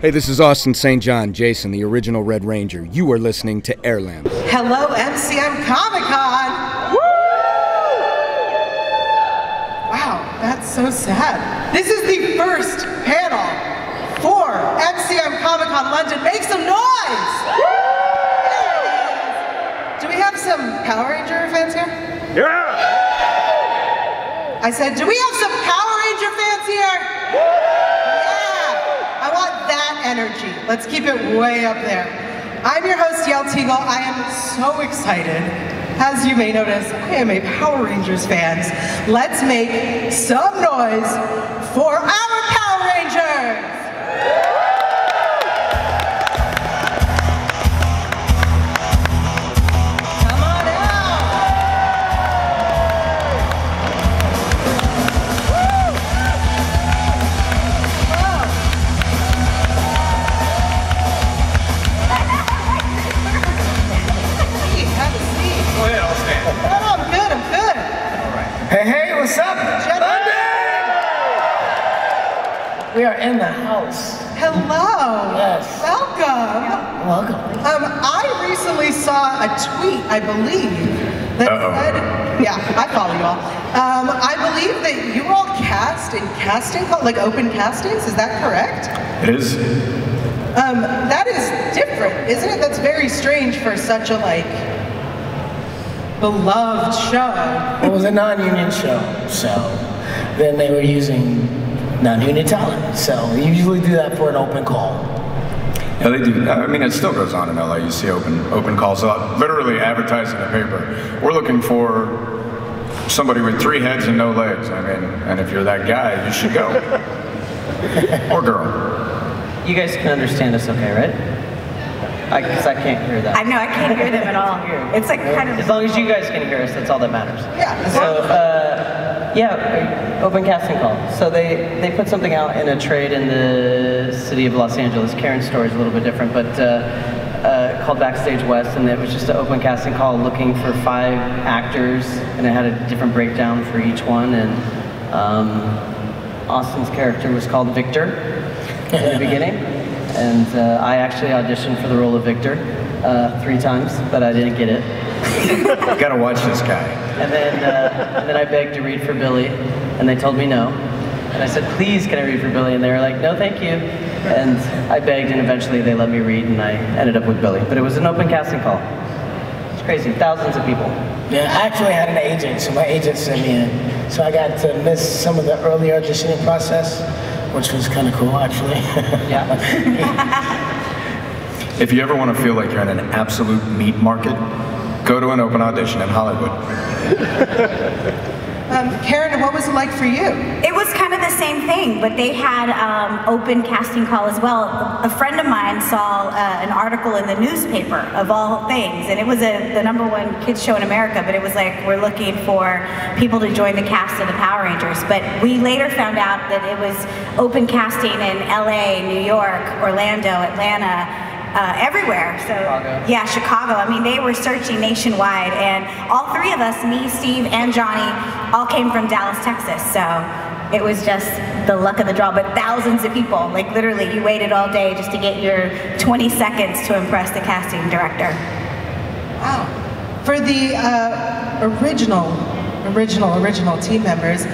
Hey, this is Austin St. John, Jason, the original Red Ranger. You are listening to Airlim. Hello, MCM Comic-Con! Wow, that's so sad. This is the first panel for MCM Comic-Con London. Make some noise! There it is. Do we have some Power Ranger fans here? Yeah! I said, do we have some Power Ranger fans here? Yeah! I want that energy. Let's keep it way up there. I'm your host, Yael Teagle. I am so excited. As you may notice, I am a Power Rangers fan. Let's make some noise for our Power Rangers! Come on out! Have a seat. Go ahead, I'll stand. Oh, I'm good, I'm good. Hey, what's up? Gentlemen. We are in the house. Hello. Yes. Welcome. Welcome. I recently saw a tweet, I believe, that said, yeah, I follow you all. I believe that you all cast in casting call, like open castings, is that correct? It is. That is different, isn't it? That's very strange for such a, like, beloved show. It was a non-union show, so then they were using non-union talent. So we usually do that for an open call. Yeah, they do. I mean, it still goes on in LA. You see open calls out, literally advertising in the paper. We're looking for somebody with 3 heads and no legs. I mean, and if you're that guy, you should go. Or girl. You guys can understand us okay, right? Because I can't hear that. I know, I can't hear them at all. It's like kind of... As long as you guys can hear us, that's all that matters. Yeah. So, yeah, open casting call. So they put something out in a trade in the city of Los Angeles. Karen's story is a little bit different, but called Backstage West, and it was just an open casting call looking for 5 actors, and it had a different breakdown for each one, and Austin's character was called Victor in the beginning. And I actually auditioned for the role of Victor 3 times, but I didn't get it. You gotta watch this guy. And then I begged to read for Billy, and they told me no. And I said, please, can I read for Billy? And they were like, no, thank you. And I begged, and eventually they let me read, and I ended up with Billy. But it was an open casting call. It's crazy, thousands of people. Yeah, I actually had an agent, so my agent sent me in. So I got to miss some of the early auditioning process, which was kind of cool, actually. Yeah. If you ever want to feel like you're in an absolute meat market, go to an open audition in Hollywood. Karen, what was it like for you? It was kind of the same thing, but they had open casting call as well. A friend of mine saw an article in the newspaper, of all things, and it was the #1 kids show in America, but it was like, we're looking for people to join the cast of the Power Rangers. But we later found out that it was open casting in LA, New York, Orlando, Atlanta, everywhere. So Chicago. Yeah, Chicago. I mean, they were searching nationwide, and all 3 of us, me, Steve, and Johnny, all came from Dallas, Texas. So it was just the luck of the draw. But thousands of people, like literally, you waited all day just to get your 20 seconds to impress the casting director. Wow. For the original team members,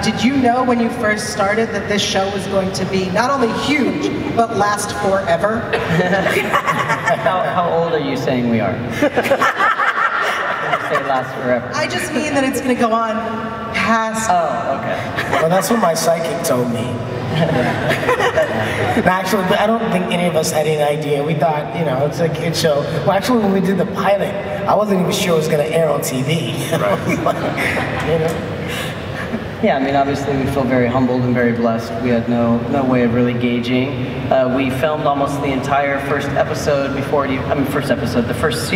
did you know when you first started that this show was going to be not only huge, but last forever? How old are you saying we are? Say it lasts forever. I just mean that it's going to go on past... Oh, okay. Well, that's what my psychic told me. Actually, I don't think any of us had any idea. We thought, you know, it's a kid show. Well, actually, when we did the pilot, I wasn't even sure it was going to air on TV. Right. You know? Yeah, I mean, obviously we feel very humbled and very blessed. We had no way of really gauging. We filmed almost the entire first episode before it even, the first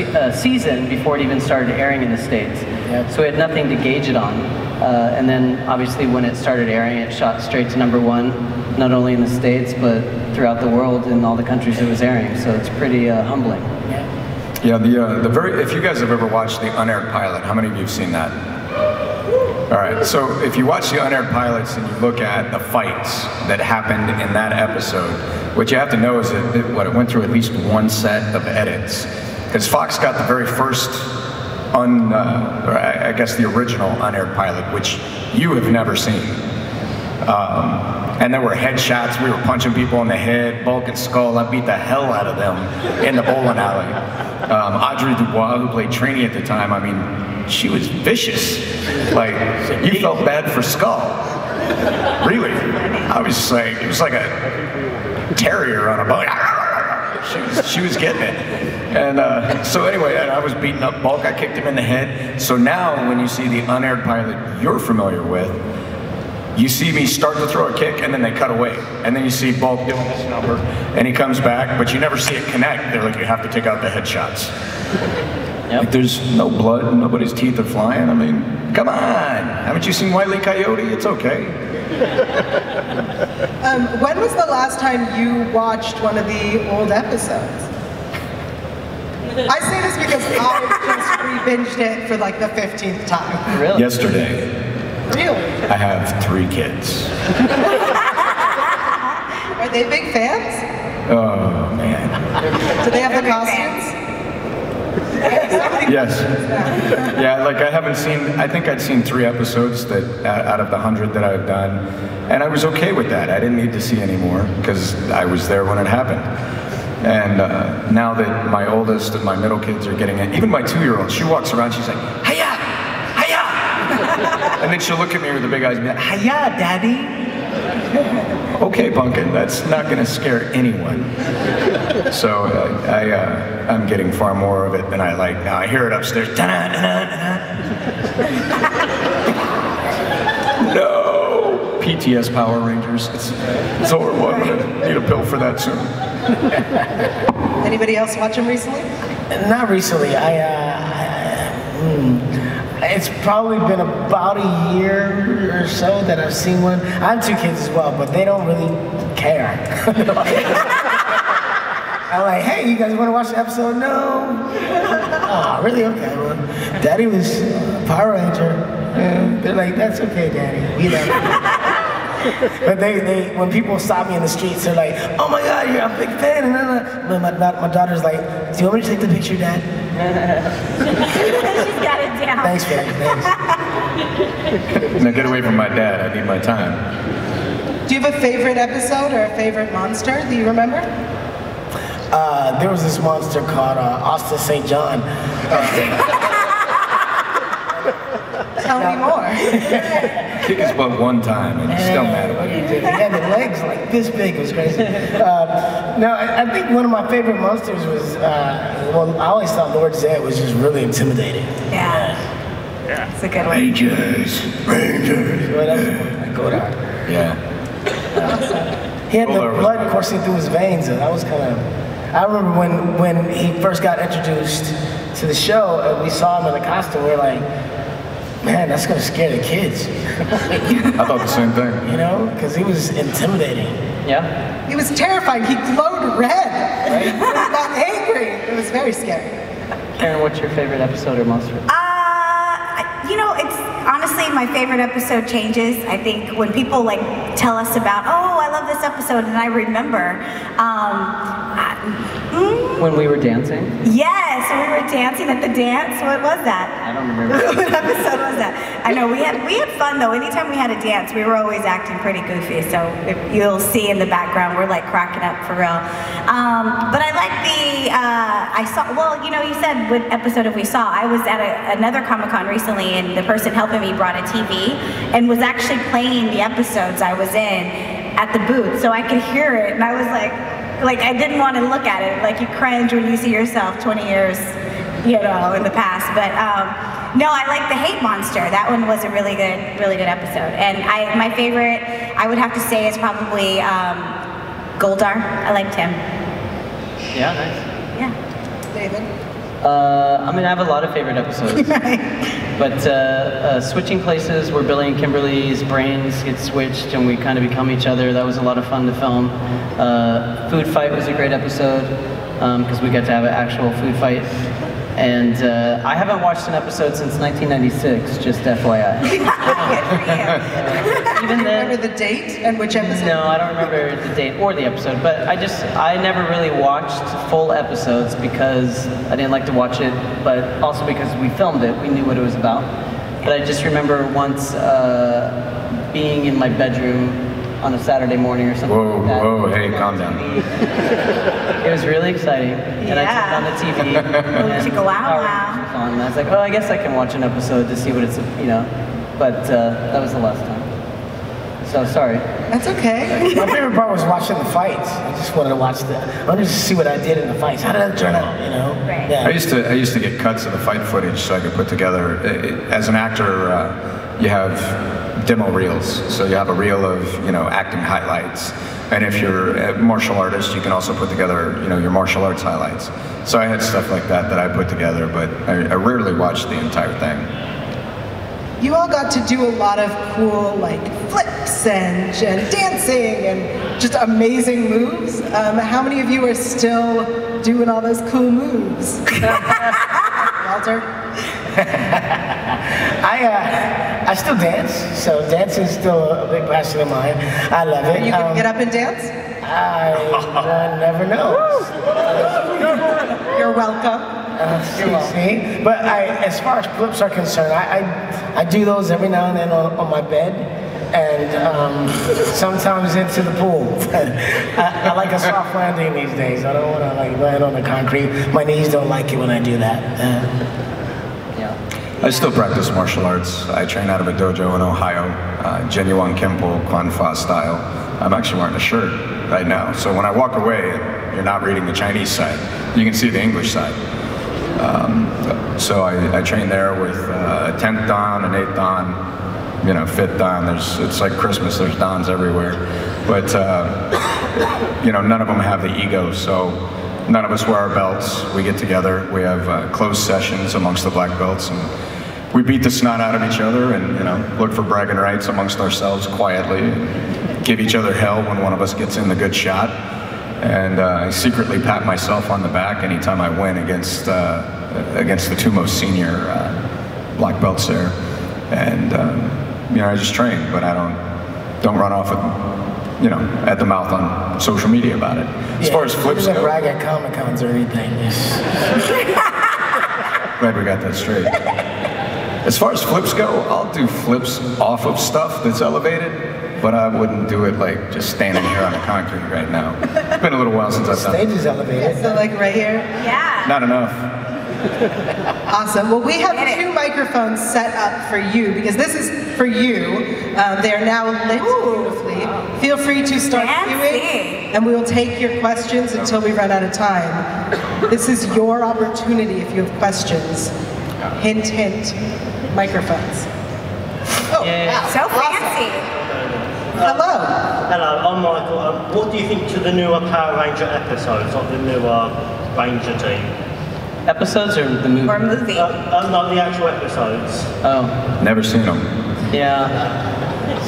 season before it even started airing in the States. Yep. So we had nothing to gauge it on. And then obviously when it started airing, it shot straight to #1, not only in the States, but throughout the world in all the countries it was airing. So it's pretty humbling. Yeah, if you guys have ever watched the unaired pilot, how many of you have seen that? All right, so if you watch the unaired pilots and you look at the fights that happened in that episode, what you have to know is that it went through at least one set of edits. Because Fox got the very first, or I guess the original unaired pilot, which you have never seen. And there were headshots, we were punching people in the head, Bulk and Skull, I beat the hell out of them in the bowling alley. Audrey Dubois, who played Trini at the time, I mean, she was vicious. Like, you felt bad for Skull. Really. I was just like, it was like a terrier on a boat. She was getting it. And so anyway, I was beating up Bulk, I kicked him in the head. So now when you see the unaired pilot you're familiar with, you see me start to throw a kick and then they cut away. And then you see Bulk doing this number and he comes back, but you never see it connect. They're like, you have to take out the headshots. Yep. Like, there's no blood, nobody's teeth are flying. I mean, come on. Haven't you seen Wile E. Coyote? It's okay. When was the last time you watched one of the old episodes? I say this because I just re-binged it for like the 15th time. Really? Yesterday. Really? I have 3 kids. Are they big fans? Oh, man. Do they have the costumes? Yes. Yeah, like I haven't seen, I think I'd seen 3 episodes that out of the 100 that I've done, and I was okay with that. I didn't need to see any more because I was there when it happened. And now that my oldest and my middle kids are getting it, even my 2-year-old, she walks around, she's like, hiya, hiya. And then she'll look at me with the big eyes and be like, hiya, daddy. Okay, Pumpkin, that's not gonna scare anyone. So I'm getting far more of it than I like now. I hear it upstairs. No! PTS Power Rangers. It's horrible. I'm gonna need a pill for that soon. Anybody else watch them recently? Not recently. It's probably been about a year or so that I've seen one. I have 2 kids as well, but they don't really care. I'm like, hey, you guys want to watch the episode? No. Oh, really? Okay. Well, Daddy was Power Ranger. And they're like, that's okay, Daddy. You know. But they, when people stop me in the streets, they're like, oh my God, you're a big fan. And my daughter's like, do you want me to take the picture, Dad? She's got it down. Thanks, baby. Thanks. Now get away from my dad. I need my time. Do you have a favorite episode or a favorite monster that you remember? There was this monster called Austin St. John. Tell me more. Kick his butt one time and he's still mad about it. He had the legs like this big. It was crazy. No, I think one of my favorite monsters was, well, I always thought Lord Zed was just really intimidating. Yeah. It's a good one. Rangers. Well, that's like Godard. Yeah. He had the blood coursing through his veins. So that was kind of. I remember when he first got introduced to the show and we saw him in a costume. We were like, man, that's gonna scare the kids. I thought the same thing. You know, because he was intimidating. Yeah. He was terrifying. He glowed red. Right? He got angry. It was very scary. Karen, what's your favorite episode or monster? You know, it's honestly my favorite episode changes. I think when people like tell us about, oh, I love this episode, and I remember. When we were dancing? Yes, we were dancing at the dance. What was that? I don't remember. What episode was that? I know we had fun though. Anytime we had a dance, we were always acting pretty goofy. So if you'll see in the background, we're like cracking up for real. But I like I saw. Well, you know, you said what episode have we saw? I was at another Comic-Con recently, and the person helping me brought a TV and was actually playing the episodes I was in at the booth, so I could hear it, and I was like I didn't want to look at it. Like you cringe when you see yourself 20 years, you know, in the past. But no, I like the Hate Monster. That one was a really good episode. And my favorite, I would have to say, is probably Goldar. I liked him. Yeah, nice. Yeah. David? I mean, I have a lot of favorite episodes. But switching places where Billy and Kimberly's brains get switched and we kind of become each other, that was a lot of fun to film. Food Fight was a great episode. because we got to have an actual food fight. And I haven't watched an episode since 1996, just FYI. Even then, Remember the date and which episode? no, I don't remember the date or the episode, but I never really watched full episodes because I didn't like to watch it, but also because we filmed it, we knew what it was about. But I just remember once being in my bedroom on a Saturday morning or something like that. Whoa, hey, calm down. It was really exciting, and I turned on the TV, and Chicka wow Power wow. Rangers was on, and I was like, oh, I guess I can watch an episode to see what it's, but that was the last time. So, sorry. That's okay. My favorite part was watching the fights. I just wanted to I wanted to see what I did in the fights. How did it turn out, Right. Yeah. I used to get cuts of the fight footage so I could put together. As an actor, you have demo reels. So you have a reel of acting highlights, and if you're a martial artist, you can also put together your martial arts highlights. So I had stuff like that I put together, but I rarely watched the entire thing. You all got to do a lot of cool flips and dancing and just amazing moves. How many of you are still doing all those cool moves? Walter? I still dance, so dance is still a big passion of mine. I love it. You can get up and dance? I never know. You're welcome. See? But as far as flips are concerned, I do those every now and then on my bed, and sometimes into the pool. I like a soft landing these days. I don't want to land on the concrete. My knees don't like it when I do that. I still practice martial arts. I train out of a dojo in Ohio, Genuine Kempo, Kwan Fa style. I'm actually wearing a shirt right now. So when I walk away, you're not reading the Chinese side. You can see the English side. So I train there with a 10th dan, an 8th dan, 5th dan. It's like Christmas, there's dans everywhere. But, none of them have the ego, so none of us wear our belts. We get together, we have closed sessions amongst the black belts, and we beat the snot out of each other and, look for bragging rights amongst ourselves quietly, and give each other hell when one of us gets in the good shot. And I secretly pat myself on the back anytime I win against the two most senior black belts there. And I just train, but I don't run off at the mouth on social media about it. As far as flips go, go, brag at Comic-Cons or anything. glad we got that straight. As far as flips go, I'll do flips off of stuff that's elevated, but I wouldn't do it just standing here on the concrete right now. It's been a little while since I've done it. Stage is elevated. So right here? Yeah. Not enough. Awesome. Well, we have 2 microphones set up for you because this is for you. They are now lit beautifully. Feel free to start viewing, and we will take your questions until we run out of time. This is your opportunity if you have questions. Hint, hint. Microphones. Oh, wow. So fancy. Hello. Hello, I'm Michael. What do you think to the newer Power Ranger episodes, the newer Ranger team? Episodes or the movie? Or movie. No, the actual episodes. Oh, Never seen them. yeah.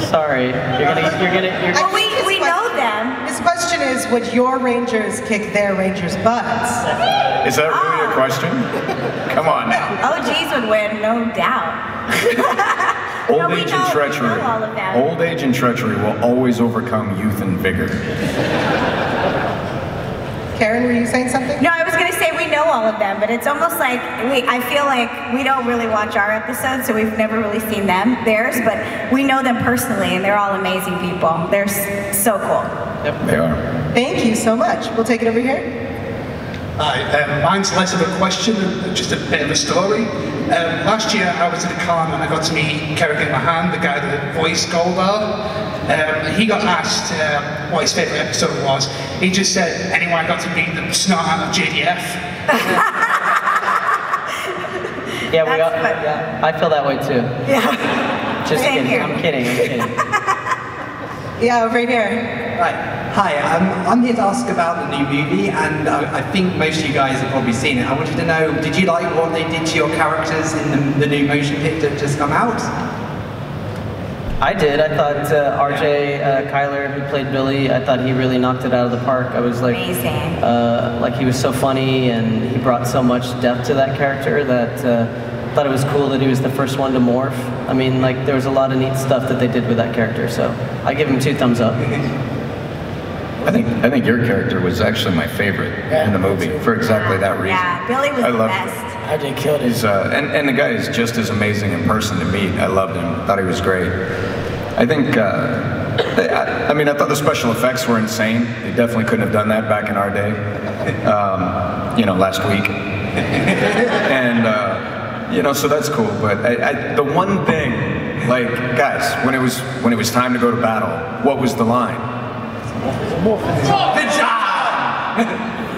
Sorry. You're gonna. Well, we know them. His question is, would your Rangers kick their Rangers' butts? Is that really a question? Come on now. OGs would win, no doubt. Old age and treachery. We know all of them. Old age and treachery will always overcome youth and vigor. Karen, were you saying something? No, I was going to say we know all of them, but it's almost like I feel like we don't really watch our episodes, so we've never really seen theirs, but we know them personally, and they're all amazing people. They're so cool. Yep. They are. Thank you so much. We'll take it over here. Hi, mine's less of a question, just a bit of a story. Last year I was at a con and I got to meet Kerrigan Mahan, the guy that voiced Goldar. He got asked what his favourite episode was. He just said, anyway, I got to beat the snot out of JDF. Yeah, yeah, I feel that way too. Yeah. Just Same kidding. here. I'm kidding. Yeah, over here. Right. Hi, I'm here to ask about the new movie, and I think most of you guys have probably seen it. I wanted to know, did you like what they did to your characters in the new motion picture that just come out? I did. I thought RJ Kyler, who played Billy, I thought he really knocked it out of the park. I was like, amazing. Like he was so funny and he brought so much depth to that character that I thought it was cool that he was the first one to morph. I mean, like there was a lot of neat stuff that they did with that character, so I give him 2 thumbs up. I think your character was actually my favorite in the movie for exactly that reason. Yeah, Billy was the best. RJ killed it. He's, and the guy is just as amazing in person to meet. I loved him. Thought he was great. I think, I mean, I thought the special effects were insane. They definitely couldn't have done that back in our day. You know, last week. And, you know, so that's cool. But the one thing, like, guys, when it was time to go to battle, what was the line? Morphin job!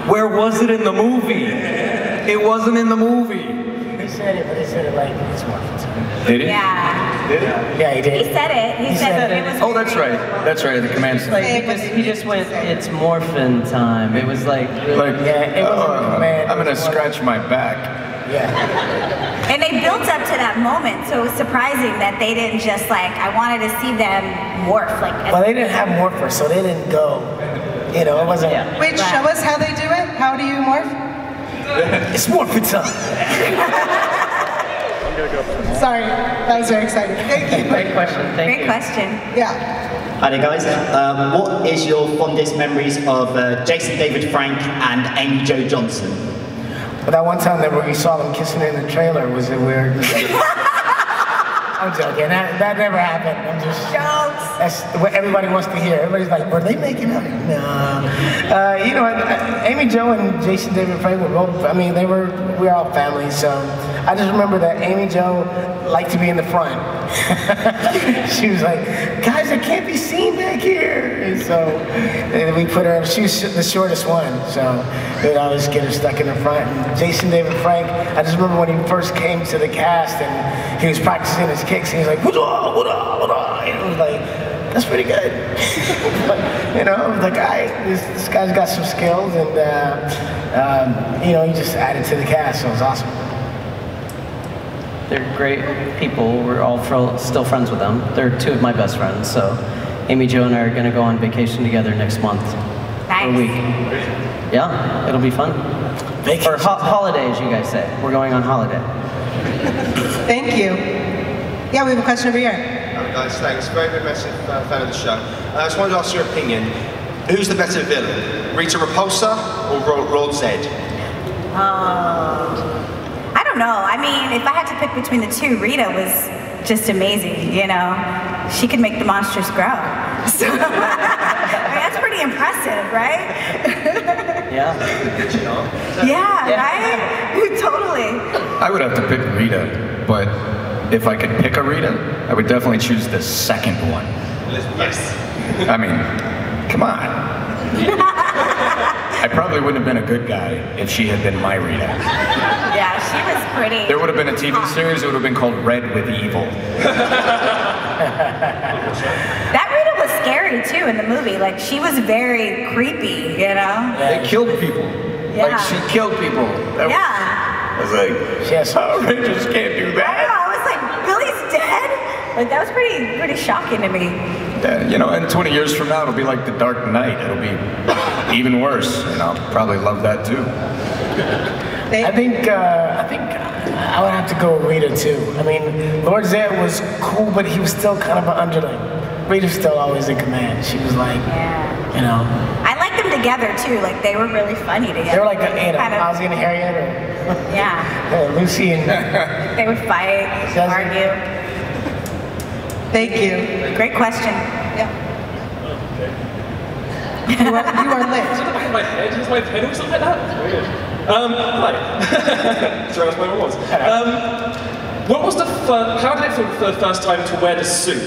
Where was it in the movie? It wasn't in the movie. He said it, but he said it like it's Morphin time. Did he? Yeah. Did he? Yeah, he did. He said it. He said it. Was oh, that's right. That's right. The command. Like he just went, it's Morphin time. It was like, really, Yeah, it wasn't a command. I'm gonna scratch my back. Yeah. And they built up to that moment, so it was surprising that they didn't just like, I wanted to see them morph. Like, Well, they didn't have morphers, so they didn't go. You know, it wasn't. Yeah. Wait, show us how they do it. How do you morph? It's Morphin time. Sorry, that was very exciting. Thank you. great question. Thank Great you. question. Yeah. Hi there guys, what is your fondest memories of Jason David Frank and Amy Jo Johnson? But that one time that we saw them kissing in the trailer was it weird? I'm joking. That never happened. I'm just Jokes. That's what everybody wants to hear. Everybody's like, were they making out? No. You know, Amy Jo and Jason David Frank were both. I mean, we were all family. So I just remember that Amy Jo liked to be in the front. She was like, guys, I can't be seen back here. And so we put her. She was the shortest one, so we'd always get her stuck in the front. And Jason David Frank, I just remember when he first came to the cast and he was practicing his kicks. And he was like, "Wada, wada, wada." And it was like, that's pretty good. You know, the guy, this guy's got some skills, and you know, he just added to the cast, so it was awesome. They're great people. We're all still friends with them. They're 2 of my best friends. So Amy Jo and I are going to go on vacation together next month. Nice. For a week. Yeah, it'll be fun. Vacation. Or holiday, as you guys say. We're going on holiday. Thank you. Yeah, we have a question over here. Guys, thanks. Very massive fan of the show. I just wanted to ask your opinion. Who's the better villain? Rita Repulsa or Rod Zed? I don't know. I mean, if I had to pick between the 2, Rita was just amazing, you know? She could make the monsters grow. So, I mean, that's pretty impressive, right? Yeah. Yeah, right? Totally. I would have to pick Rita, but if I could pick a Rita, I would definitely choose the second one. Yes. I mean, come on. I probably wouldn't have been a good guy if she had been my Rita. Yeah, she was pretty. There would have been a TV series, it would have been called Red with Evil. That Rita was scary too in the movie. Like, she was very creepy, you know? They killed people. Yeah. Like, she killed people. Yeah. I was like, Power Rangers can't do I that. know, I was like, Billy's dead? Like, that was pretty shocking to me. Yeah, you know, and 20 years from now, it'll be like The Dark Knight. It'll be even worse, and I'll probably love that too. I think I would have to go with Rita too. I mean, Lord Zed was cool, but he was still kind of an underling. Rita's still always in command. She was like, you know. I liked them together too. Like, they were really funny together. They were like Ozzy and Harriet, or Lucy and. They would fight, argue. Thank you. Great question. Yeah. You are lit. Is it the back of my head? Is my head or something like that? It's weird. Hi. Sorry, that's where I was. What was how did it feel for the first time to wear the suit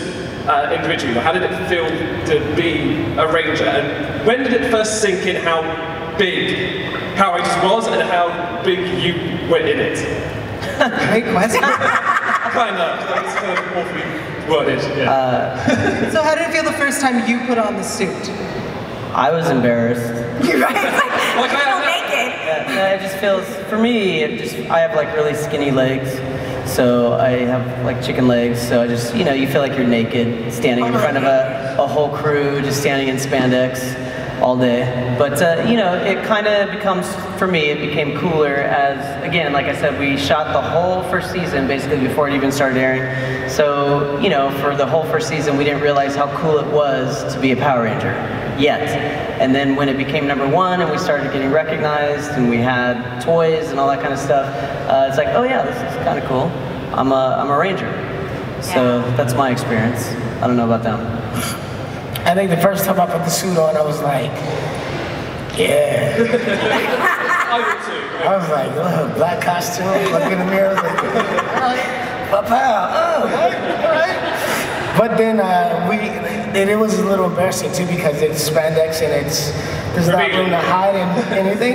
individually? How did it feel to be a ranger? And when did it first sink in how big Power Rangers was and how big you were in it? Great question. Kind of. That's kind of awfully worded. Yeah. So how did it feel the first time you put on the suit? I was embarrassed. You're right. It's like, Yeah, it just feels, for me, I have like really skinny legs. So I have like chicken legs, so I just, you know, you feel like you're naked, standing in front of a whole crew, just standing in spandex all day. But, you know, it kind of becomes, for me, it became cooler as, again, like I said, we shot the whole first season basically before it even started airing. So, you know, for the whole first season, we didn't realize how cool it was to be a Power Ranger yet. And then when it became #1 and we started getting recognized and we had toys and all that kind of stuff, it's like, oh yeah, this is kind of cool. I'm a Ranger. So that's my experience. I don't know about them. I think the first time I put the suit on, I was like, yeah. I was like, oh, black costume, look in the mirror, I was like, all right, all right. But then it was a little embarrassing too because it's spandex and there's not room to hide anything.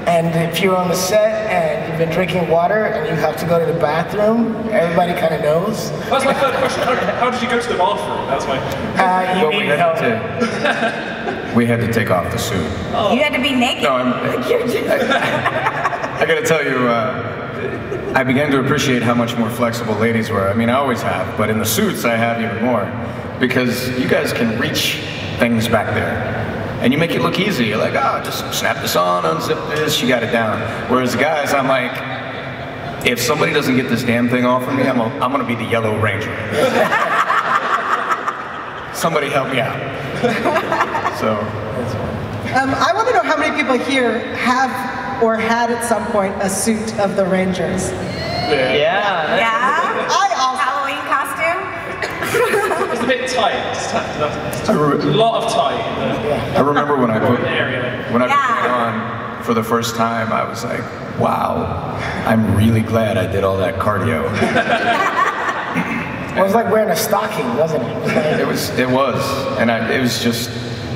And if you're on the set and you've been drinking water and you have to go to the bathroom, everybody kind of knows. That's my third question. How did you go to the bathroom? That's my... Well, we had to take off the suit. Oh. You had to be naked. No, I gotta tell you, I began to appreciate how much more flexible ladies were. I mean, I always have, but in the suits I have even more. Because you guys can reach things back there. And you make it look easy. You're like, oh, just snap this on, unzip this, you got it down. Whereas guys, I'm like, if somebody doesn't get this damn thing off of me, I'm gonna be the Yellow Ranger. Somebody help me out. So. I want to know how many people here have or had at some point a suit of the Rangers. Yeah. Halloween costume? It's a bit tight. A lot of tight. I remember when I put it on for the first time, I was like, wow, I'm really glad I did all that cardio. It was like wearing a stocking, wasn't it? It was, and it was just,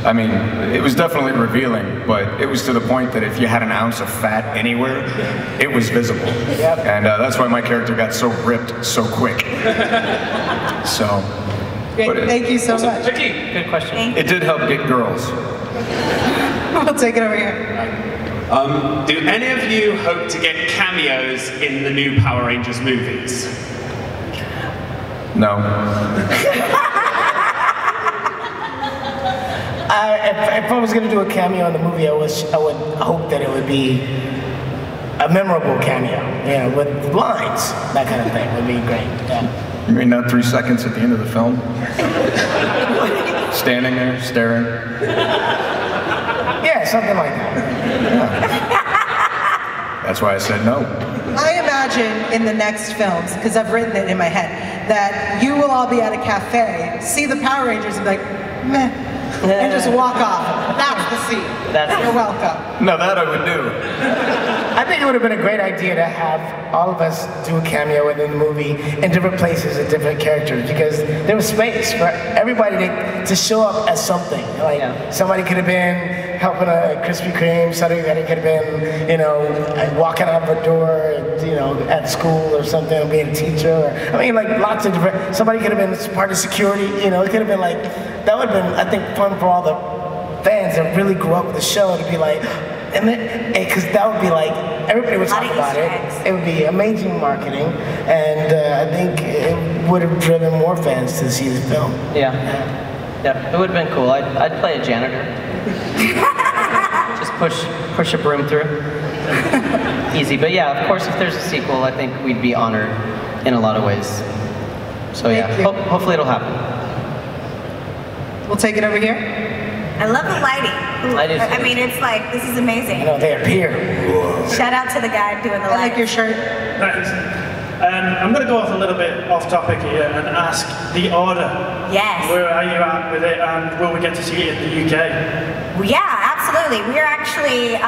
I mean, it was definitely revealing, but it was to the point that if you had an ounce of fat anywhere, it was visible. Yep. And that's why my character got so ripped so quick. So. Great, thank you so much. Vicky, good question. It did help get girls. We'll take it over here. Do any of you hope to get cameos in the new Power Rangers movies? No. If I was going to do a cameo in the movie, I would hope that it would be a memorable cameo, you know, with lines, that kind of thing would be great. Yeah. You mean not 3 seconds at the end of the film? Standing there, staring? Yeah, something like that. Yeah. That's why I said no. I imagine in the next films, because I've written it in my head, that you will all be at a cafe, see the Power Rangers and be like, meh, and just walk off. That's the scene. You're welcome. No, that I would do. I think it would have been a great idea to have all of us do a cameo within the movie in different places and different characters because there was space for everybody to show up as something. Like somebody could have been helping a Krispy Kreme, somebody could have been, you know, walking out of a door, you know, at school or something, being a teacher. Or, I mean, like lots of different. Somebody could have been part of security. You know, it could have been like that would have been, I think, fun for all the fans that really grew up with the show to be like. And because that would be like, everybody would talk about it. It would be amazing marketing, and I think it would have driven more fans to see the film. Yeah, it would have been cool. I'd play a janitor. Just push a broom through. Easy, but yeah, of course, if there's a sequel, I think we'd be honored in a lot of ways. So yeah, hopefully it'll happen. We'll take it over here. I love the lighting. I mean, it's like, this is amazing. I know, they appear. Shout out to the guy doing the lighting. I like your shirt. Thanks. I'm going to go off a little bit off topic here and ask the order. Yes. Where are you at with it, and will we get to see it in the UK? Well, yeah, absolutely. We're actually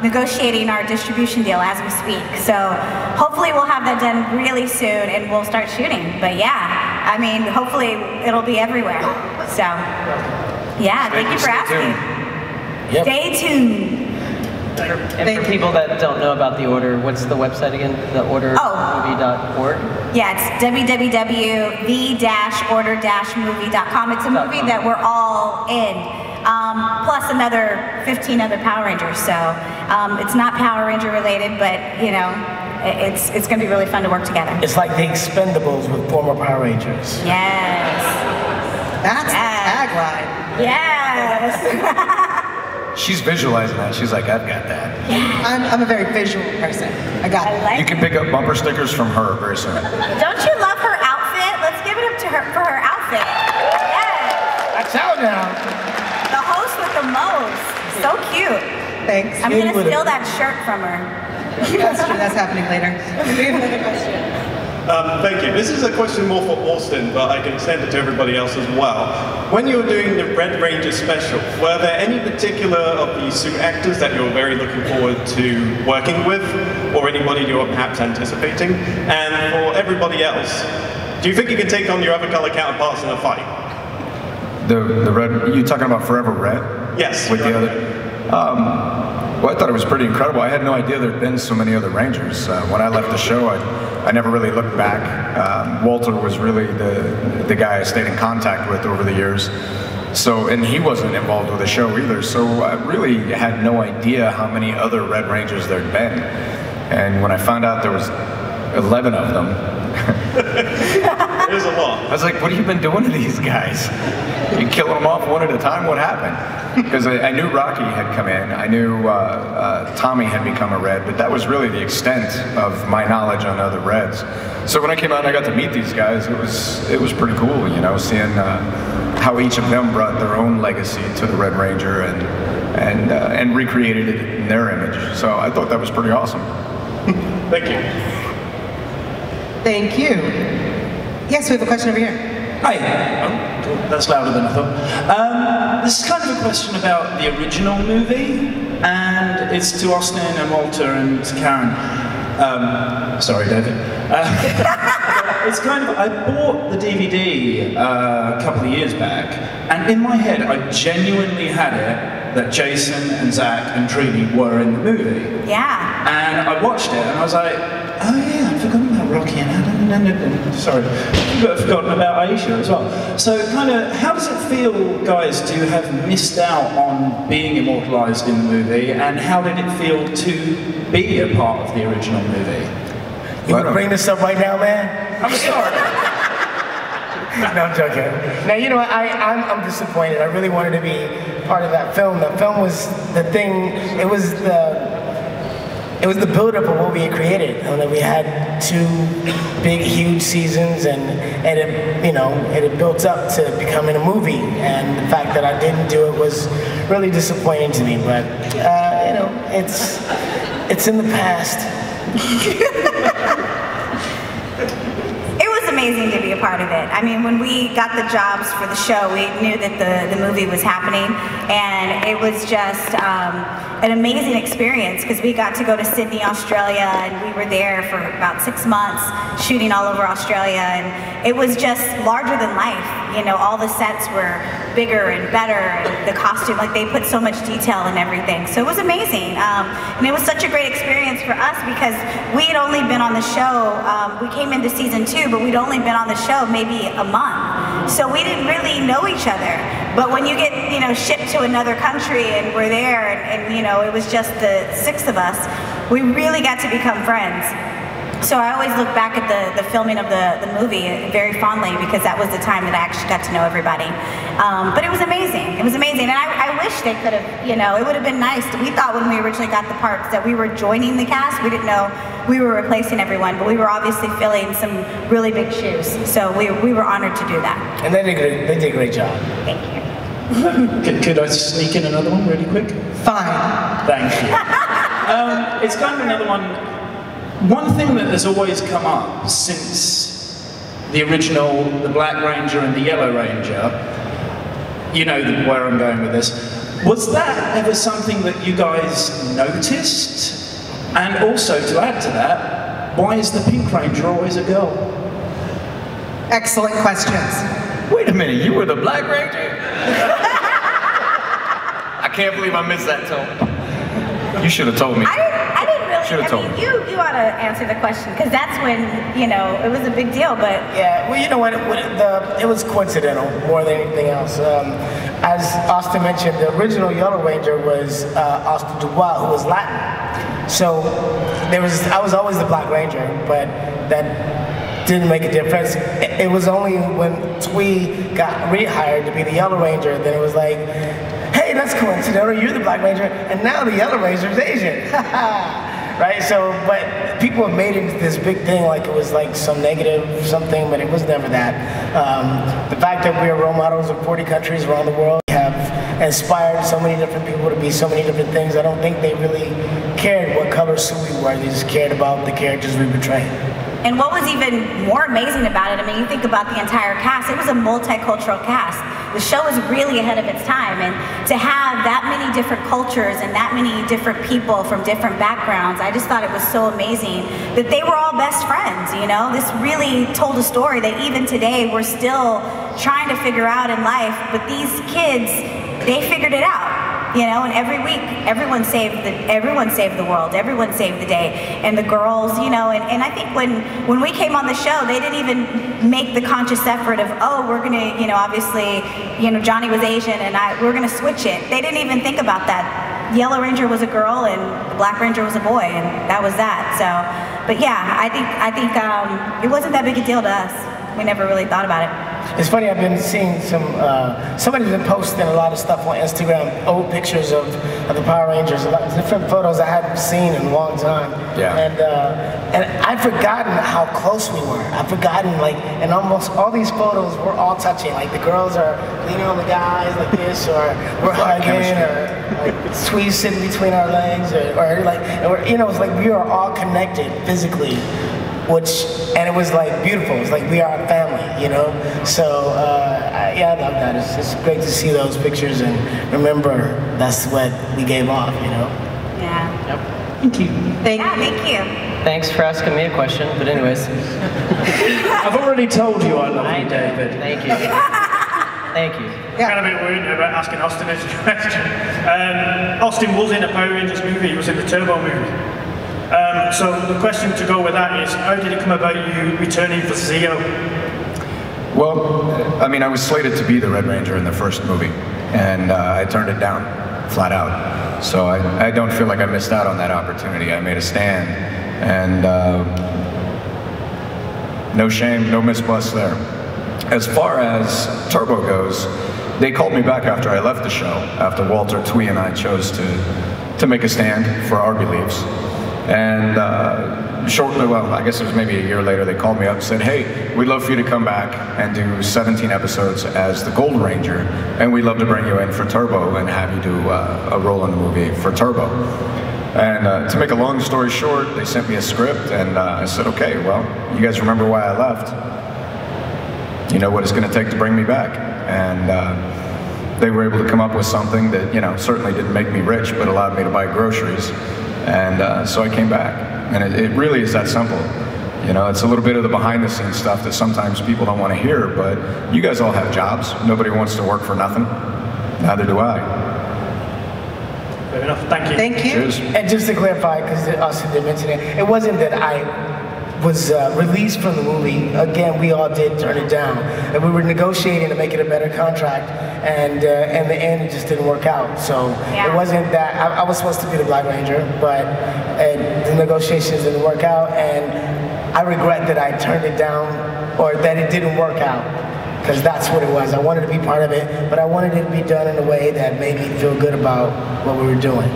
negotiating our distribution deal as we speak. So hopefully we'll have that done really soon and we'll start shooting. But yeah, I mean, hopefully it'll be everywhere. So yeah, thank you for asking. Stay tuned. And for people that don't know about the order, what's the website again? TheOrderMovie.org? Yeah, it's www.the-order-movie.com. It's a movie that we're all in, plus another 15 other Power Rangers. So it's not Power Ranger related, but you know, it's going to be really fun to work together. It's like the Expendables with former Power Rangers. Yes. That's the tagline. Yes. She's visualizing that. She's like, I've got that. I'm a very visual person. I got it. You can pick up bumper stickers from her very soon. Don't you love her outfit? Let's give it up to her for her outfit. Yes. That's out now. The host with the most. So cute. Thanks. I'm going to steal that shirt from her. That's true. That's happening later. We have another question. Thank you. This is a question more for Austin, but I can send it to everybody else as well. When you were doing the Red Ranger special, were there any particular of the suit actors that you were very looking forward to working with, or anybody you were perhaps anticipating? And for everybody else, do you think you can take on your other color counterparts in a fight? The red, you talking about Forever Red? Yes. With the other? Well, I thought it was pretty incredible. I had no idea there had been so many other Rangers. When I left the show, I never really looked back. Walter was really the guy I stayed in contact with over the years. So, and he wasn't involved with the show either. So I really had no idea how many other Red Rangers there'd been. And when I found out there was 11 of them, it was a lot. I was like, what have you been doing to these guys? You killing them off one at a time? What happened? Because I knew Rocky had come in. I knew Tommy had become a Red, but that was really the extent of my knowledge on other Reds. So when I came out and I got to meet these guys, it was pretty cool, you know, seeing how each of them brought their own legacy to the Red Ranger and recreated it in their image. So I thought that was pretty awesome. Thank you. Thank you. Yes, we have a question over here. Hi. Oh, that's louder than I thought. This is kind of a question about the original movie, and it's to Austin and Walter and Karen. Sorry, David. It's kind of, I bought the DVD a couple of years back, and in my head, I genuinely had it that Jason and Zach and Trini were in the movie. Yeah. And I watched it, and I was like, oh yeah, I'd forgotten about Rocky and sorry, I've forgotten about Aisha as well. So kind of, how does it feel, guys, to have missed out on being immortalized in the movie, and how did it feel to be a part of the original movie? You want to bring this up right now, man? I'm sorry. No, I'm joking. Now, you know what, I'm disappointed. I really wanted to be part of that film. The film was the thing, it was the build-up of what we had created. And then we had 2 big, huge seasons, and it, you know, it had built up to becoming a movie. And the fact that I didn't do it was really disappointing to me. But you know, it's in the past. It was amazing to be a part of it. I mean, when we got the jobs for the show, we knew that the movie was happening, and it was just an amazing experience because we got to go to Sydney, Australia, and we were there for about 6 months shooting all over Australia, and it was just larger than life. You know, all the sets were bigger and better, and the costume, like they put so much detail in everything. So it was amazing, and it was such a great experience for us because we had only been on the show, we came into season 2, but we'd only been on the show maybe a month. So we didn't really know each other. But when you get, you know, shipped to another country and we're there and you know, it was just the 6 of us, we really got to become friends. So I always look back at the filming of the movie very fondly because that was the time that I actually got to know everybody. But it was amazing. It was amazing. And I wish they could have, you know, it would have been nice. We thought when we originally got the parts that we were joining the cast. We didn't know we were replacing everyone, but we were obviously filling some really big shoes. So we were honored to do that. And they did a great job. Thank you. Could I sneak in another one really quick? Fine. Thank you. It's kind of another one. One thing that has always come up since the original, the Black Ranger and the Yellow Ranger, you know where I'm going with this, was that ever something that you guys noticed? And also, to add to that, why is the Pink Ranger always a girl? Excellent questions. Wait a minute, you were the Black Ranger? I can't believe I missed that tone. You should have told me. I didn't really. Should have told me. You ought to answer the question because that's when, you know, it was a big deal. But yeah, well, you know what? It was coincidental more than anything else. as Austin mentioned, the original Yellow Ranger was Austin Dubois, who was Latin. So I was always the Black Ranger, but that didn't make a difference. It was only when Twee got rehired to be the Yellow Ranger, then it was like, hey, that's coincidental, you're the Black Ranger, and now the Yellow Ranger is Asian. Right, so, but people have made it into this big thing like it was like some negative something, but it was never that. The fact that we are role models in 40 countries around the world, have inspired so many different people to be so many different things. I don't think they really cared what color suit we wore, they just cared about the characters we portrayed. And what was even more amazing about it, I mean, you think about the entire cast, it was a multicultural cast. The show was really ahead of its time, and to have that many different cultures and that many different people from different backgrounds, I just thought it was so amazing that they were all best friends, you know? This really told a story that even today we're still trying to figure out in life, but these kids, they figured it out. You know, and every week, everyone saved the world, everyone saved the day, and the girls, you know, and I think when we came on the show, they didn't even make the conscious effort of, oh, we're gonna, you know, obviously, you know, Johnny was Asian, and we're gonna switch it. They didn't even think about that. Yellow Ranger was a girl, and the Black Ranger was a boy, and that was that. So, but yeah, I think it wasn't that big a deal to us. We never really thought about it. It's funny, I've been seeing somebody's been posting a lot of stuff on Instagram, old pictures of the Power Rangers, a lot of different photos I hadn't seen in a long time. Yeah. And I'd forgotten how close we were. I've forgotten, like, and almost all these photos were all touching. Like the girls are leaning on the guys like this, or we're hugging, or like Twee sitting between our legs, or like, and we're, you know, it's like we are all connected physically. And it was like beautiful. It's like we are a family, you know? So, yeah, I love that. It's great to see those pictures and remember that's what we gave off, you know? Yeah. Yep. Thank you. Thank you. Thanks for asking me a question, but anyways. I've already told you I love you, David. Thank you. Thank you. Yeah. Kind of a bit weird about asking Austin this question. Austin was in a Power Rangers movie, he was in the Turbo movie. So the question to go with that is, how did it come about you returning for Zeo? Well, I mean, I was slated to be the Red Ranger in the first movie, and I turned it down, flat out. So I don't feel like I missed out on that opportunity. I made a stand, and no shame, no misbust there. As far as Turbo goes, they called me back after I left the show, after Walter, Twee, and I chose to make a stand for our beliefs. And shortly, well, I guess it was maybe a year later, they called me up and said, hey, we'd love for you to come back and do 17 episodes as the Gold Ranger, and we'd love to bring you in for Turbo and have you do a role in the movie for Turbo. And to make a long story short, they sent me a script, and I said, okay, well, you guys remember why I left. You know what it's going to take to bring me back. And they were able to come up with something that, you know, certainly didn't make me rich, but allowed me to buy groceries. And so I came back, and it really is that simple. You know, it's a little bit of the behind-the-scenes stuff that sometimes people don't want to hear, but you guys all have jobs. Nobody wants to work for nothing. Neither do I. Fair enough. Thank you. Thank you. Cheers. And just to clarify, because Austin did mention it, it wasn't that I was released from the movie. Again, we all did turn it down, and we were negotiating to make it a better contract, and in the end, it just didn't work out. So it wasn't that I was supposed to be the Black Ranger, but the negotiations didn't work out, and I regret that I turned it down, or that it didn't work out, because that's what it was. I wanted to be part of it, but I wanted it to be done in a way that made me feel good about what we were doing.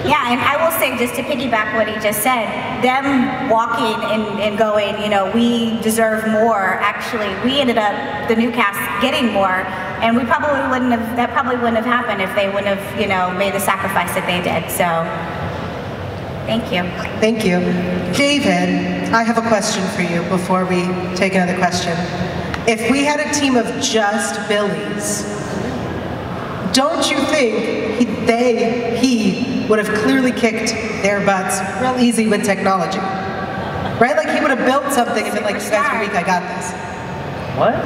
Yeah, and I will say, just to piggyback what he just said, them walking and going, you know, we deserve more. Actually, we ended up, the new cast, getting more, and we probably wouldn't have, that probably wouldn't have happened if they wouldn't have, you know, made the sacrifice that they did. So, thank you. Thank you. David, I have a question for you before we take another question. If we had a team of just Billies, don't you think he would have clearly kicked their butts real easy with technology? Right? Like he would have built something and been like, you guys are weak, I got this. What?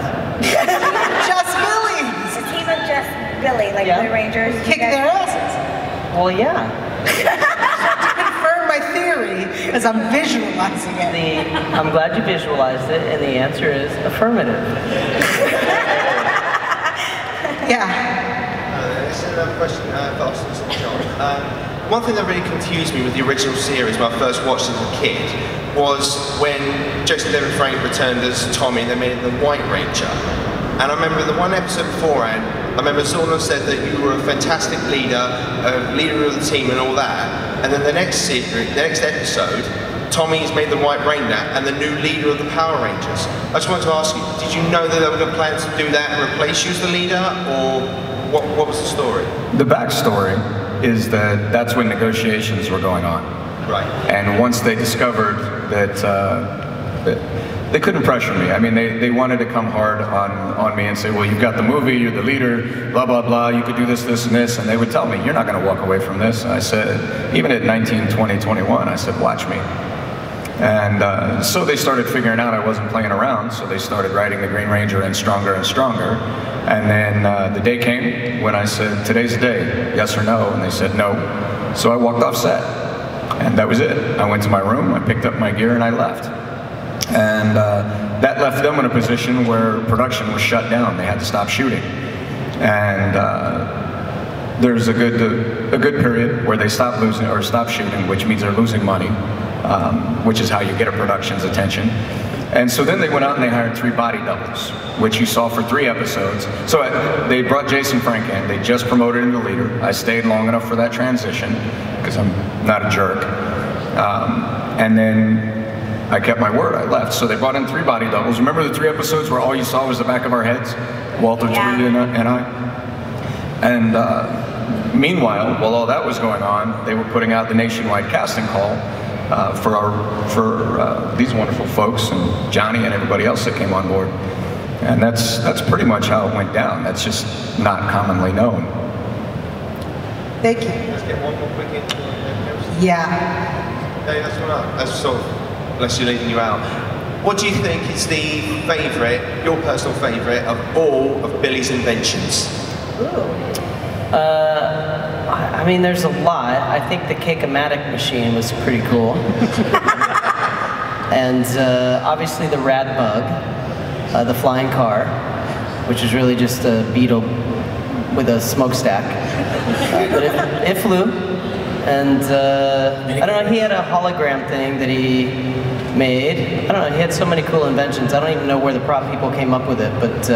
Just Billies! A team of just Billy, like the Rangers. Kick their asses. Well, yeah. To confirm my theory, as I'm visualizing it. I'm glad you visualized it, and the answer is affirmative. Yeah. another question for Austin and John. One thing that really confused me with the original series when I first watched it as a kid was when Jason David Frank returned as Tommy and they made him the White Ranger. And I remember the one episode beforehand, I remember Zordon said that you were a fantastic leader of the team and all that. And then the next episode, Tommy's made the White Ranger and the new leader of the Power Rangers. I just wanted to ask you, did you know that they were going to plan to do that and replace you as the leader, or what was the story? The backstory is that that's when negotiations were going on. Right. And once they discovered that they couldn't pressure me. I mean, they wanted to come hard on me and say, well, you've got the movie, you're the leader, blah, blah, blah, you could do this, this, and this. And they would tell me, you're not going to walk away from this. And I said, even at 19, 20, 21, I said, watch me. And so they started figuring out I wasn't playing around, so they started writing the Green Ranger in Stronger and Stronger. And then the day came when I said, today's the day, yes or no? And they said no. So I walked off set. And that was it. I went to my room, I picked up my gear, and I left. And that left them in a position where production was shut down. They had to stop shooting. And there's a good period where they stop shooting, which means they're losing money, which is how you get a production's attention. And so then they went out and they hired 3 body doubles, which you saw for 3 episodes. So they brought Jason Frank in. They just promoted him to leader. I stayed long enough for that transition because I'm not a jerk. And then I kept my word, I left. So they brought in 3 body doubles. Remember the 3 episodes where all you saw was the back of our heads? Walter, yeah. Tweedy, and I. And meanwhile, while all that was going on, they were putting out the nationwide casting call for these wonderful folks and Johnny and everybody else that came on board. And that's pretty much how it went down. That's just not commonly known. Thank you. Let's get one more quick intro. Yeah. Okay, that's sort of, unless you're leaving you out. What do you think is the favourite, your personal favourite, of all of Billy's inventions? Ooh. I mean, there's a lot. I think the Cake-O-Matic machine was pretty cool. And obviously the rad bug, the flying car, which is really just a beetle with a smokestack. But it flew. And I don't know, he had a hologram thing that he made. I don't know, he had so many cool inventions. I don't even know where the prop people came up with it, but...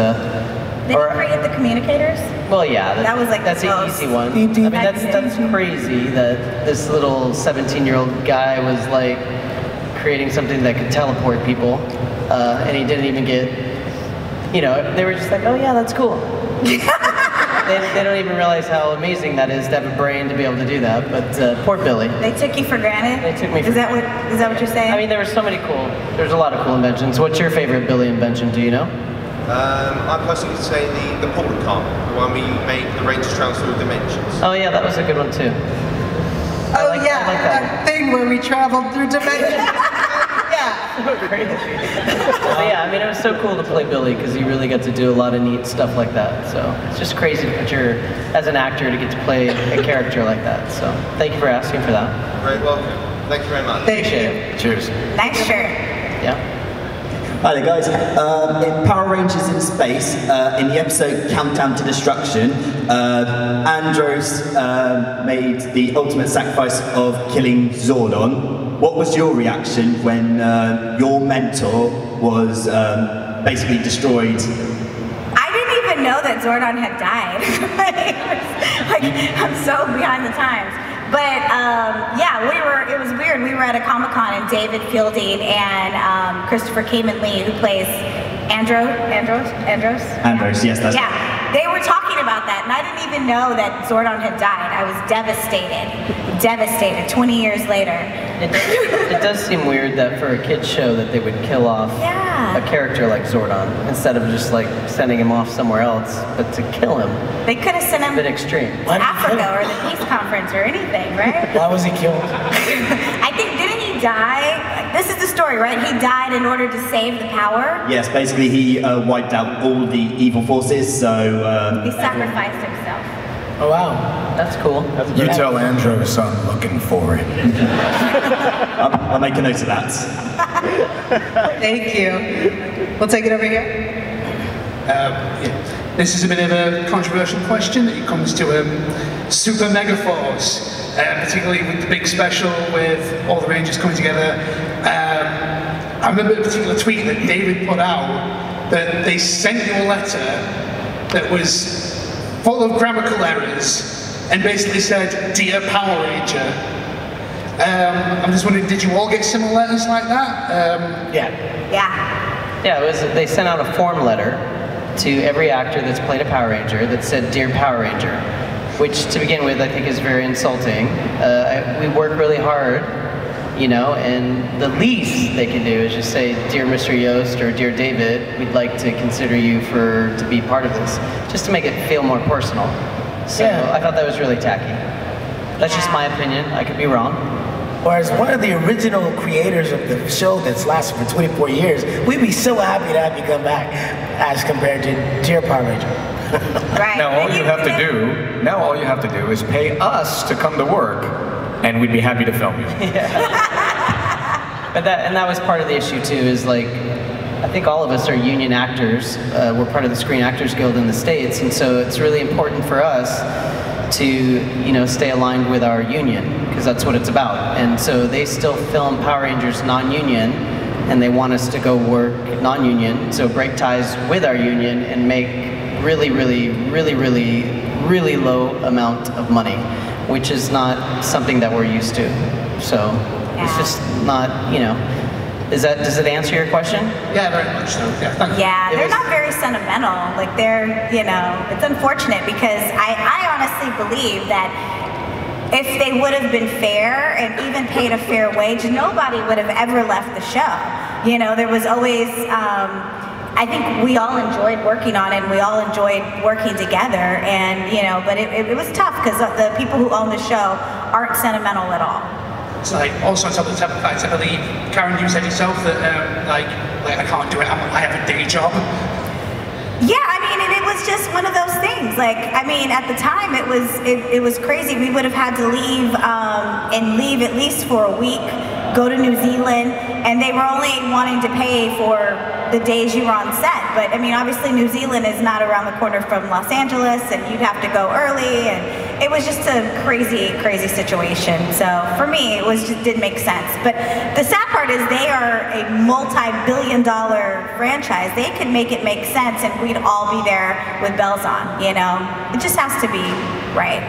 Did he create the communicators? Well, yeah. That was like that's an easy one. I mean, that's crazy that this little 17-year-old guy was like creating something that could teleport people, and he didn't even get, you know, they were just like, oh yeah, that's cool. They don't even realize how amazing that is to have a brain to be able to do that, but poor Billy. They took you for granted? They took me for granted. Is that what you're saying? I mean, there were so many there's a lot of cool inventions. What's your favorite Billy invention, do you know? I personally would say the portal car, the one where you make the Rangers travel through dimensions. Oh yeah, that was a good one too. I like that thing where we traveled through dimensions. Yeah. So crazy. But yeah, I mean, it was so cool to play Billy because you really got to do a lot of neat stuff like that. So it's just crazy to put as an actor to get to play a character like that. So thank you for asking for that. Very welcome. Thank you very much. Appreciate it. Cheers. Nice shirt. Yeah. Hi there guys, in Power Rangers in Space, in the episode Countdown to Destruction, Andros made the ultimate sacrifice of killing Zordon. What was your reaction when your mentor was basically destroyed? I didn't even know that Zordon had died. I'm so behind the times. But yeah, it was weird. We were at a Comic-Con and David Fielding and Christopher Kamen-Lee, who plays Andros? Andros, yes, that's yeah, they were talking about that, and I didn't even know that Zordon had died. I was devastated. 20 years later. It does seem weird that for a kid's show that they would kill off a character like Zordon instead of just like sending him off somewhere else, but to kill him. They could have sent him a bit extreme. To Africa or the Peace Conference or anything, right? Why was he killed? I think, didn't he die? This is the story, right? He died in order to save the power? Yes, basically he wiped out all the evil forces, so... he sacrificed himself. Oh wow. That's cool. You tell Andros I'm looking for it. I'll make a note of that. Thank you. We'll take it over here. This is a bit of a controversial question. It comes to Super Mega Force, particularly with the big special with all the Rangers coming together. I remember a particular tweet that David put out that they sent you a letter that was full of grammatical errors and basically said, "Dear Power Ranger." I'm just wondering, did you all get similar letters like that? Yeah, it was. They sent out a form letter to every actor that's played a Power Ranger that said, "Dear Power Ranger," which to begin with I think is very insulting. We work really hard, you know, and the least they can do is just say, "Dear Mr. Yost" or "Dear David, we'd like to consider you to be part of this," just to make it feel more personal. So I thought that was really tacky. That's just my opinion. I could be wrong. Or as one of the original creators of the show that's lasted for 24 years, we'd be so happy to have you come back as compared to Dear Power Ranger. Right. Now all you have to do is pay us to come to work, and we'd be happy to film you. But that was part of the issue too, is like, I think all of us are union actors. We're part of the Screen Actors Guild in the States, and so it's really important for us to, you know, stay aligned with our union, because that's what it's about. And so they still film Power Rangers non-union, and they want us to go work non-union, so break ties with our union and make really low amount of money, which is not something that we're used to. So it's just not, you know. Does it answer your question? Yeah, very much so. Yeah, thank you. Yeah, they're not very sentimental. Like they're, you know, it's unfortunate because I honestly believe that if they would have been fair and even paid a fair wage, nobody would have ever left the show. You know, there was always, I think we all enjoyed working on it and we all enjoyed working together, and, you know, but it was tough because the people who own the show aren't sentimental at all. So like, also on top of the fact, I believe, Karen, you said yourself that like I can't do it, I have a day job. Yeah, I mean, and it was just one of those things. Like, I mean, at the time, it was crazy. We would have had to leave and leave at least for a week, go to New Zealand, and they were only wanting to pay for the days you were on set. But I mean, obviously, New Zealand is not around the corner from Los Angeles, and you'd have to go early, and it was just a crazy situation. So for me, it just didn't make sense. But the sad part is they are a multi-billion-dollar franchise. They could make it make sense, and we'd all be there with bells on. You know, it just has to be right.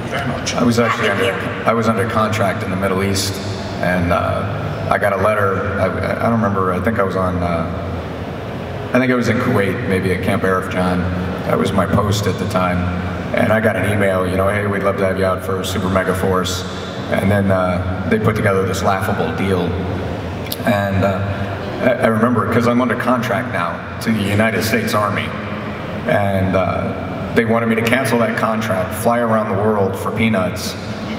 Very much. I was actually under contract in the Middle East, and I got a letter. I don't remember. I think I was on. I think I was in Kuwait, maybe at Camp Arifjan. That was my post at the time. And I got an email, you know, "Hey, we'd love to have you out for Super Mega Force." And then they put together this laughable deal. And I remember, because I'm under contract now to the United States Army. And they wanted me to cancel that contract, fly around the world for peanuts,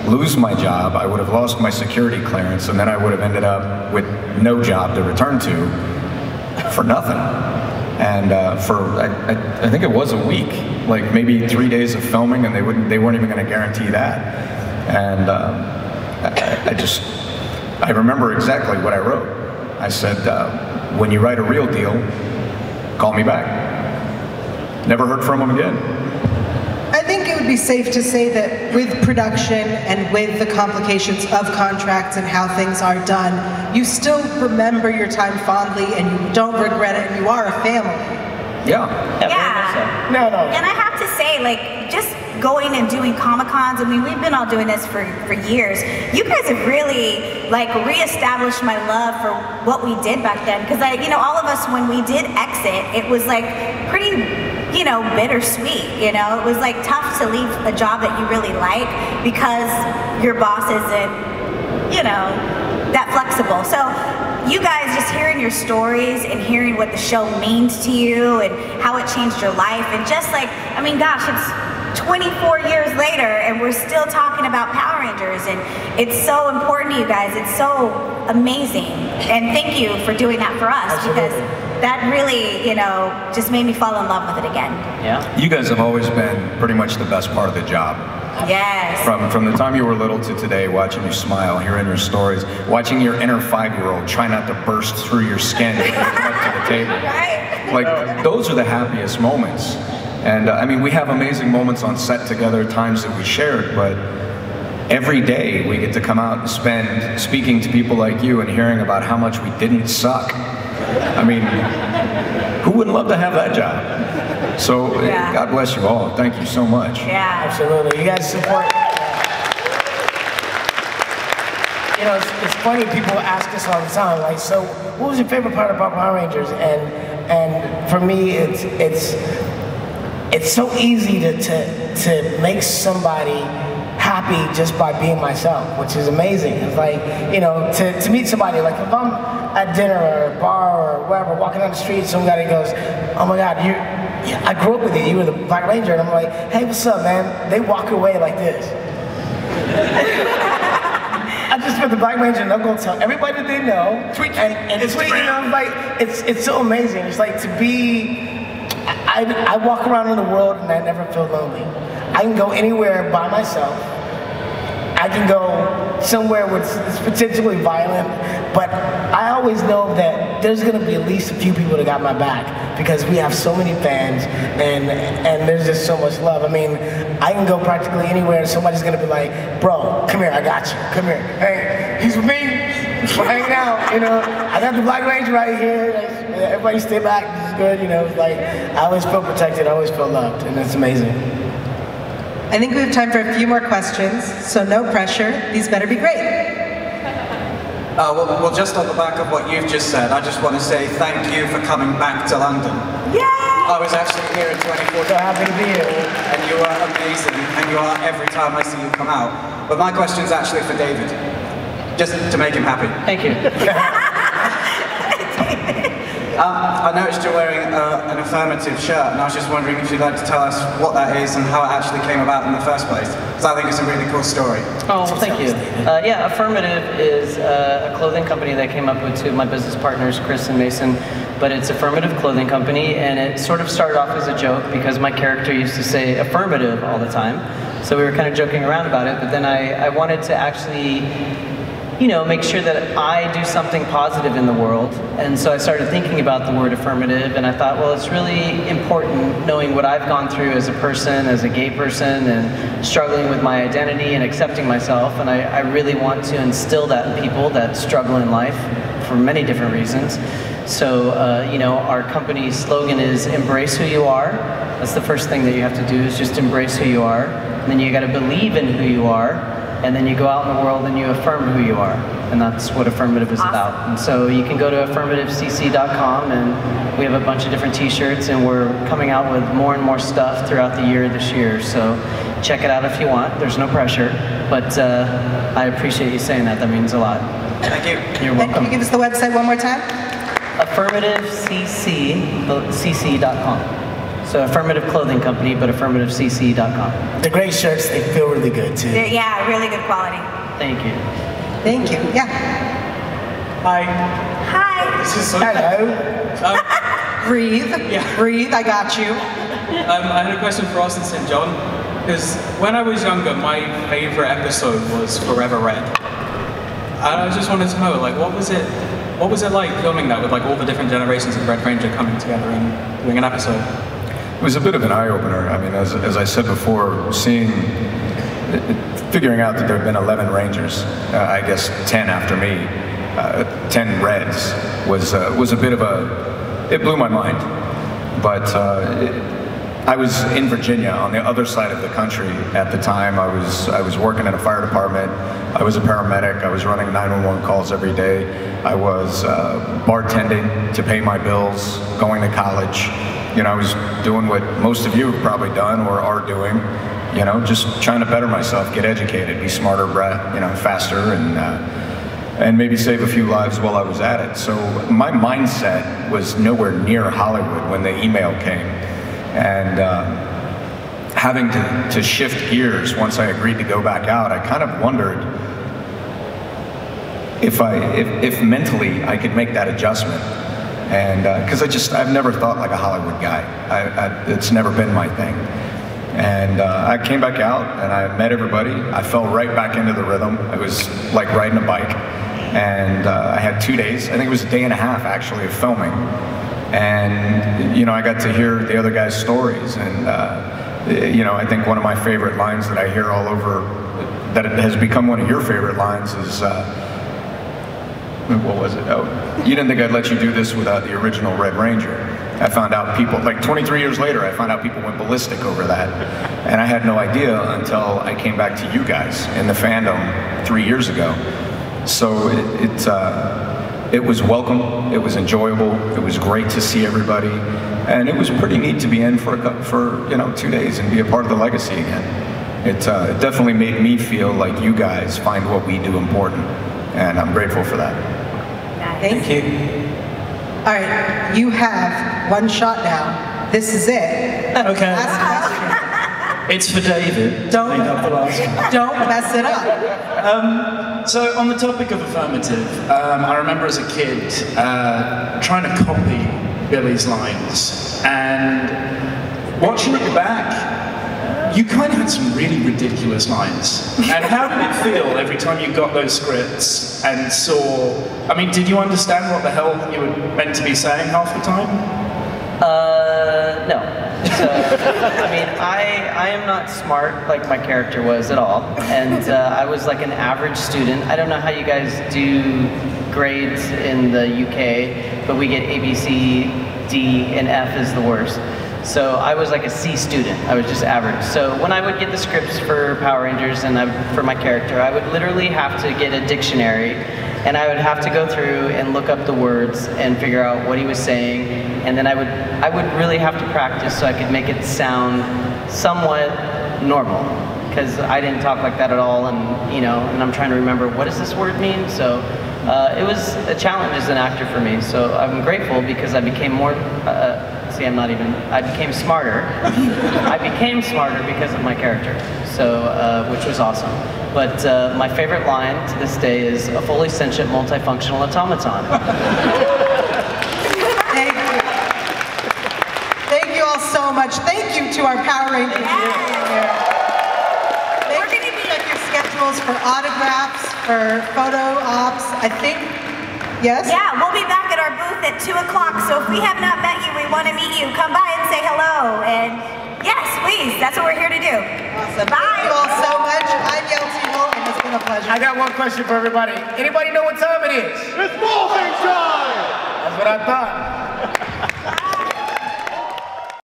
lose my job. I would have lost my security clearance, and then I would have ended up with no job to return to for nothing. And I think it was a week, like maybe 3 days of filming, and they weren't even going to guarantee that. And I remember exactly what I wrote. I said, "When you write a real deal, call me back." Never heard from them again. I think it would be safe to say that with production and with the complications of contracts and how things are done, you still remember your time fondly and you don't regret it, and you are a family. Yeah. No. And I have to say, like, just going and doing Comic-Cons, I mean, we've been all doing this for years. You guys have really, like, reestablished my love for what we did back then. Because, you know, all of us, when we did exit, it was, like, pretty, you know, bittersweet, you know? It was, like, tough to leave a job that you really like because your boss isn't, you know, that flexible. So you guys, just hearing your stories and hearing what the show means to you and how it changed your life, and just like, I mean, gosh, it's 24 years later and we're still talking about Power Rangers, and it's so important to you guys. It's so amazing, and thank you for doing that for us. Absolutely. Because that really, you know, just made me fall in love with it again. Yeah. You guys have always been pretty much the best part of the job. Yes. From the time you were little to today, watching you smile, hearing your stories, watching your inner 5-year-old try not to burst through your skin to come up to the table. Right. Like, those are the happiest moments. And I mean, we have amazing moments on set together, times that we shared, but every day we get to come out and spend speaking to people like you and hearing about how much we didn't suck. I mean, who wouldn't love to have that job? So, God bless you all. Thank you so much. Yeah. Absolutely. You guys support. You know, it's funny, people ask us all the time, like, so what was your favorite part about Power Rangers? And for me, it's so easy to make somebody happy just by being myself, which is amazing. It's like, you know, to meet somebody, like if I'm at dinner or a bar or wherever, walking down the street, some guy goes, oh my God, I grew up with you were the Black Ranger, and I'm like, hey, what's up, man? They walk away like this. I just met the Black Ranger, and they'll go tell everybody that they know, and tweet, you know, like, it's so amazing. It's like to be, I walk around in the world and I never feel lonely. I can go anywhere by myself. I can go somewhere where it's potentially violent, but I always know that there's gonna be at least a few people that got my back because we have so many fans and there's just so much love. I mean, I can go practically anywhere and somebody's gonna be like, bro, come here, I got you, come here. Hey, he's with me, we're hanging out, you know. I got the Black Ranger right here. Everybody stay back, this is good, you know. Like, I always feel protected, I always feel loved, and it's amazing. I think we have time for a few more questions, so no pressure. These better be great. Well, just on the back of what you've just said, I just want to say thank you for coming back to London. Yeah! I was actually here in 2014. So happy to be here. And you are amazing, and you are every time I see you come out. But my question's actually for David, just to make him happy. Thank you. I noticed you're wearing an Affirmative shirt, and I was just wondering if you'd like to tell us what that is and how it actually came about in the first place, because I think it's a really cool story. Oh, well, thank you. Yeah, Affirmative is a clothing company that I came up with two of my business partners, Chris and Mason, but it's Affirmative Clothing Company, and it sort of started off as a joke because my character used to say affirmative all the time, so we were kind of joking around about it, but then I wanted to actually, you know, make sure that I do something positive in the world. And so I started thinking about the word affirmative, and I thought, well, it's really important knowing what I've gone through as a person, as a gay person, and struggling with my identity and accepting myself. And I really want to instill that in people that struggle in life for many different reasons. So, you know, our company's slogan is embrace who you are. That's the first thing that you have to do, is just embrace who you are. And then you got to believe in who you are. And then you go out in the world and you affirm who you are. And that's what Affirmative is about. And so you can go to affirmativecc.com, and we have a bunch of different t-shirts, and we're coming out with more and more stuff throughout the year this year. So check it out if you want. There's no pressure. But I appreciate you saying that. That means a lot. Thank you. You're welcome. Can you give us the website one more time? Affirmativecc.com. So Affirmative Clothing Company, but affirmativecc.com. The great shirts, they feel really good too. Yeah, really good quality. Thank you. Thank you. Yeah. Hi. Hi. This is so Hello. Breathe. Yeah. Breathe. I got you. I had a question for Austin St. John, because when I was younger, my favorite episode was Forever Red. And I just wanted to know, like, what was it like filming that with like all the different generations of Red Ranger coming together and doing an episode? It was a bit of an eye-opener. I mean, as I said before, figuring out that there had been 11 Rangers, I guess 10 after me, 10 Reds, was a bit of it blew my mind. But I was in Virginia on the other side of the country at the time. I was working in a fire department. I was a paramedic. I was running 911 calls every day. I was bartending to pay my bills, going to college. You know, I was doing what most of you have probably done or are doing, you know, just trying to better myself, get educated, be smarter, faster, and maybe save a few lives while I was at it. So my mindset was nowhere near Hollywood when the email came. And having to shift gears once I agreed to go back out, I kind of wondered if mentally I could make that adjustment. And because I've never thought like a Hollywood guy. It's never been my thing. And I came back out and I met everybody. I fell right back into the rhythm. It was like riding a bike. And I had 2 days, I think it was a day and a half actually of filming. And, you know, I got to hear the other guys' stories, and, you know, I think one of my favorite lines that I hear all over, that has become one of your favorite lines is, what was it? Oh, you didn't think I'd let you do this without the original Red Ranger. I found out people, like 23 years later, I found out people went ballistic over that. And I had no idea until I came back to you guys in the fandom 3 years ago. So it was welcome, it was enjoyable, it was great to see everybody, and it was pretty neat to be in for you know, 2 days and be a part of the legacy again. It definitely made me feel like you guys find what we do important, and I'm grateful for that. Thank you. All right, you have one shot now. This is it. Okay. Last question. It's for David. Don't mess it up. So on the topic of Affirmative, I remember as a kid trying to copy Billy's lines, and watching it back, you kind of had some really ridiculous lines. And how did it feel every time you got those scripts and saw, I mean, did you understand what the hell you were meant to be saying half the time? No. So, I mean, I am not smart like my character was at all, and I was like an average student. I don't know how you guys do grades in the UK, but we get A, B, C, D, and F is the worst. So I was like a C student. I was just average. So when I would get the scripts for Power Rangers and for my character, I would literally have to get a dictionary, and I would have to go through and look up the words and figure out what he was saying, and then I would really have to practice so I could make it sound somewhat normal, because I didn't talk like that at all, and you know, and I'm trying to remember what does this word mean. So it was a challenge as an actor for me. So I'm grateful because I became more. I became smarter. I became smarter because of my character, so, which was awesome. But my favorite line to this day is a fully sentient multifunctional automaton. Thank you. Thank you all so much. Thank you to our Power Rangers. Thank you. Check your schedules for autographs, for photo ops, I think. Yes? Yeah, we'll be back at our booth at 2 o'clock, so if we have not met you, we want to meet you. Come by and say hello, and yes, please, that's what we're here to do. Awesome. Bye. Thank you all so much. I'm Yeltsin, and it's been a pleasure. I got one question for everybody. Anybody know what time it is? It's morphing time! That's what I thought.